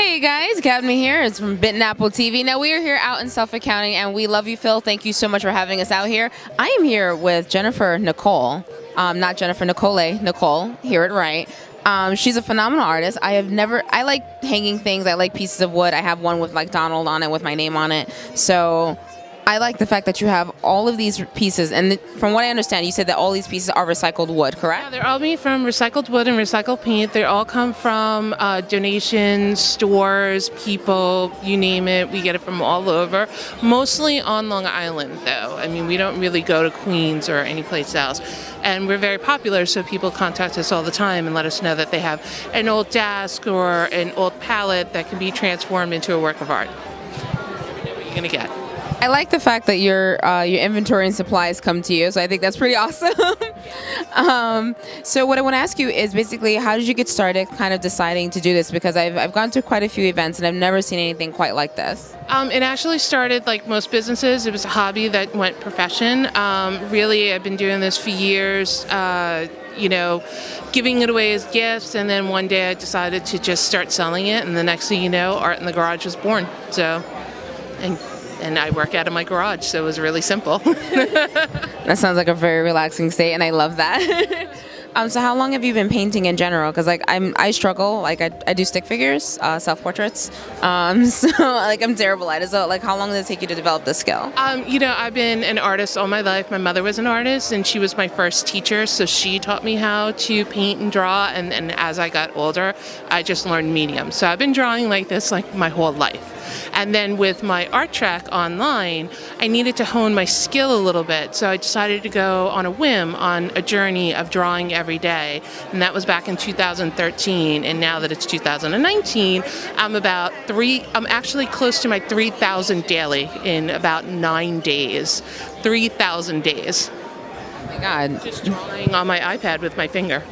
Hey guys, Cadma here. It's from Bitten Apple TV. Now we are here out in Suffolk County, and we love you, Phil. Thank you so much for having us out here. I am here with Jennifer Nicole, not Jennifer Nicole. Hear it right. She's a phenomenal artist. I like hanging things. I like pieces of wood. I have one with like Donald on it with my name on it. So I like the fact that you have all of these pieces, and from what I understand, you said that all these pieces are recycled wood, correct? Yeah, they're all made from recycled wood and recycled paint. They all come from donations, stores, people, you name it. We get it from all over. Mostly on Long Island, though. I mean, we don't really go to Queens or anyplace else. And we're very popular, so people contact us all the time and let us know that they have an old desk or an old palette that can be transformed into a work of art. You never know what you're going to get. I like the fact that your inventory and supplies come to you, so I think that's pretty awesome. So what I want to ask you is basically, how did you get started kind of deciding to do this? Because I've gone to quite a few events and I've never seen anything quite like this. It actually started like most businesses. It was a hobby that went profession. Really, I've been doing this for years, giving it away as gifts, and then one day I decided to just start selling it, and the next thing you know, Art in the Garage was born. And I work out of my garage, so it was really simple. That sounds like a very relaxing state, and I love that. So how long have you been painting in general? Because like I struggle. Like I do stick figures, self-portraits. So like I'm terrible at it. So like how long does it take you to develop this skill? I've been an artist all my life. My mother was an artist, and she was my first teacher. So she taught me how to paint and draw. And as I got older, I just learned medium. So I've been drawing like this like my whole life. And then with my art track online, I needed to hone my skill a little bit. So I decided to go on a whim on a journey of drawing every day. And that was back in 2013. And now that it's 2019, I'm actually close to my 3,000 daily in about 9 days. 3,000 days. Oh my God. Just drawing on my iPad with my finger.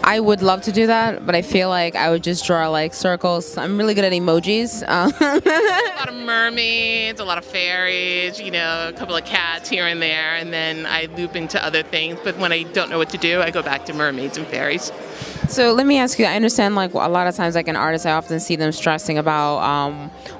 I would love to do that, but I feel like I would just draw like circles. I'm really good at emojis. A lot of mermaids, a lot of fairies, a couple of cats here and there, and then I loop into other things. But when I don't know what to do, I go back to mermaids and fairies. So let me ask you, I understand like a lot of times like an artist, I often see them stressing about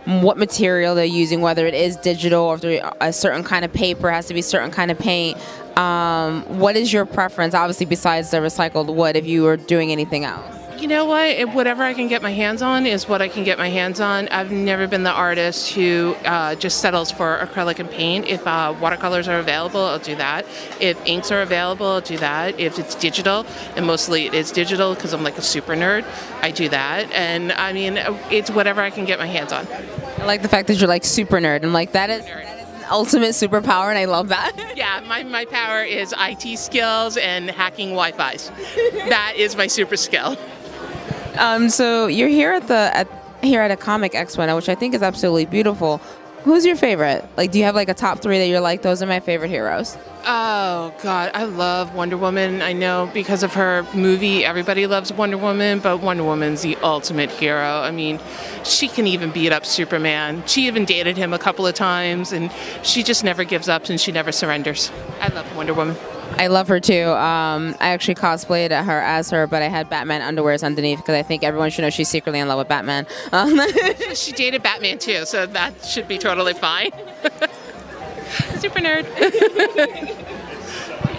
what material they're using, whether it is digital or if a certain kind of paper, has to be a certain kind of paint. What is your preference, obviously besides the recycled wood, if you were doing anything else? You know what? Whatever I can get my hands on is what I can get my hands on. I've never been the artist who just settles for acrylic and paint. If watercolors are available, I'll do that. If inks are available, I'll do that. If it's digital, and mostly it is digital because I'm like a super nerd, I do that. And I mean, it's whatever I can get my hands on. I like the fact that you're like super nerd. I'm like, that is ultimate superpower, and I love that. Yeah, my power is IT skills and hacking Wi-Fi's. That is my super skill. So you're here at a comic expo now, which I think is absolutely beautiful. Who's your favorite? Like, do you have like a top 3 that you're like, those are my favorite heroes? Oh God, I love Wonder Woman. I know because of her movie, everybody loves Wonder Woman, but Wonder Woman's the ultimate hero. I mean, she can even beat up Superman. She even dated him a couple of times, and she just never gives up and she never surrenders. I love Wonder Woman. I love her too. I actually cosplayed as her, but I had Batman underwears underneath because I think everyone should know she's secretly in love with Batman. She dated Batman too, so that should be totally fine. Super nerd.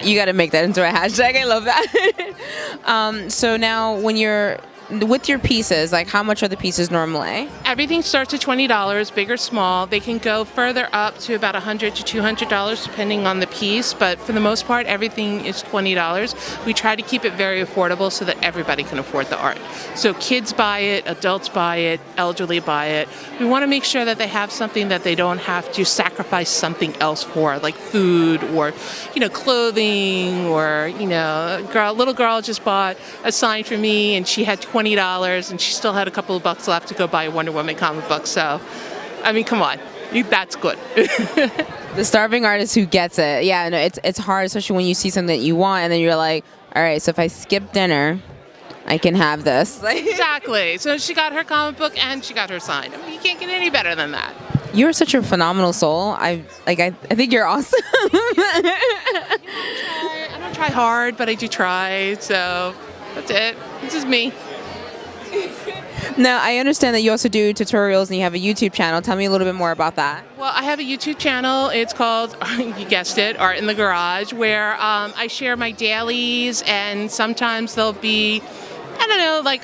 You got to make that into a hashtag. I love that. So now when you're with your pieces, like how much are the pieces normally? Everything starts at $20, big or small. They can go further up to about $100 to $200 depending on the piece, but for the most part, everything is $20. We try to keep it very affordable so that everybody can afford the art. So kids buy it, adults buy it, elderly buy it. We want to make sure that they have something that they don't have to sacrifice something else for, like food or, clothing, or, a little girl just bought a sign for me and she had $20 and she still had a couple of bucks left to go buy a Wonder Woman comic book. So, I mean, come on, that's good. The starving artist who gets it. Yeah, no, it's hard, especially when you see something that you want and then you're like, all right, so if I skip dinner, I can have this. Exactly. So she got her comic book and she got her sign. I mean, you can't get any better than that. You're such a phenomenal soul. I think you're awesome. I don't try hard, but I do try. So that's it. This is me. Now, I understand that you also do tutorials and you have a YouTube channel. Tell me a little bit more about that. Well, I have a YouTube channel. It's called, you guessed it, Art in the Garage, where I share my dailies, and sometimes there'll be, I don't know, like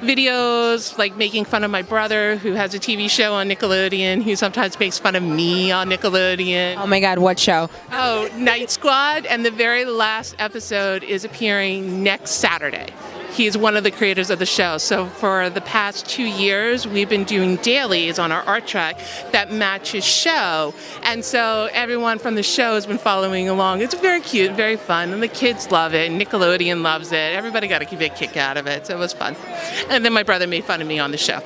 videos like making fun of my brother who has a TV show on Nickelodeon, who sometimes makes fun of me on Nickelodeon. Oh my God, what show? Oh, Night Squad, and the very last episode is appearing next Saturday. He's one of the creators of the show. So for the past 2 years, we've been doing dailies on our art track that match his show. And so everyone from the show has been following along. It's very cute, very fun, and the kids love it. Nickelodeon loves it. Everybody got a big kick out of it, so it was fun. And then my brother made fun of me on the show.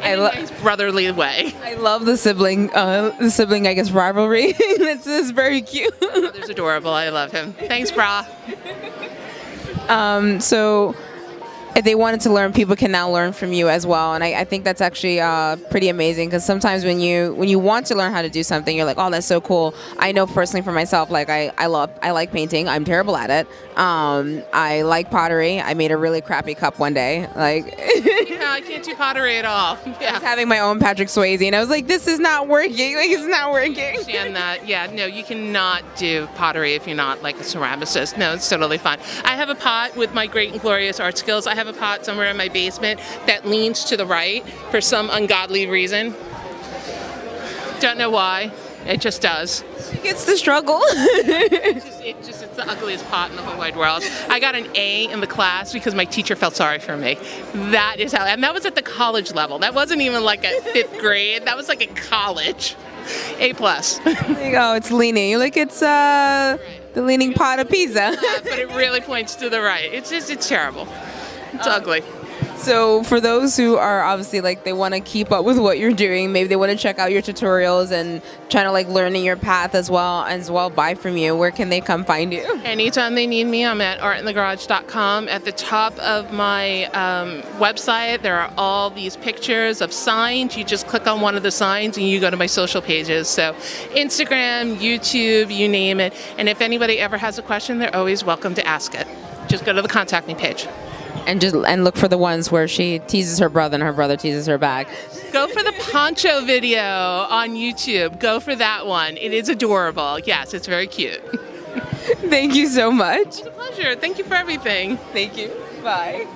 In a nice brotherly way. I love the sibling, I guess, rivalry. It's very cute. Brother's adorable. I love him. Thanks, brah. So if they wanted to learn, people can now learn from you as well, and I think that's actually pretty amazing, because sometimes when you want to learn how to do something, you're like, oh, that's so cool. I know personally for myself, like I like painting. I'm terrible at it. I like pottery. I made a really crappy cup one day. Like yeah, I can't do pottery at all. Yeah. I was having my own Patrick Swayze, and I was like, this is not working. Like, it's not working. I understand that. Yeah, no, you cannot do pottery if you're not like a ceramicist. No, it's totally fine. I have a pot with my great and glorious art skills. I have a pot somewhere in my basement that leans to the right for some ungodly reason. Don't know why. It just does. It's the struggle. It's the ugliest pot in the whole wide world. I got an A in the class because my teacher felt sorry for me. That is how, and that was at the college level. That wasn't even like at 5th grade. That was like at college. A+. Oh, it's leaning. You're like, it's the leaning pot of Pisa. But it really points to the right. It's terrible. It's ugly. So for those who are obviously like, they want to keep up with what you're doing, maybe they want to check out your tutorials and trying to like learning your path as well buy from you, where can they come find you? Anytime they need me, I'm at artinthegarage.com. At the top of my website, there are all these pictures of signs. You just click on one of the signs and you go to my social pages. So Instagram, YouTube, you name it. And if anybody ever has a question, they're always welcome to ask it. Just go to the contact me page. And look for the ones where she teases her brother and her brother teases her back. Go for the poncho video on YouTube. Go for that one. It is adorable. Yes, it's very cute. Thank you so much. It's a pleasure. Thank you for everything. Thank you. Bye.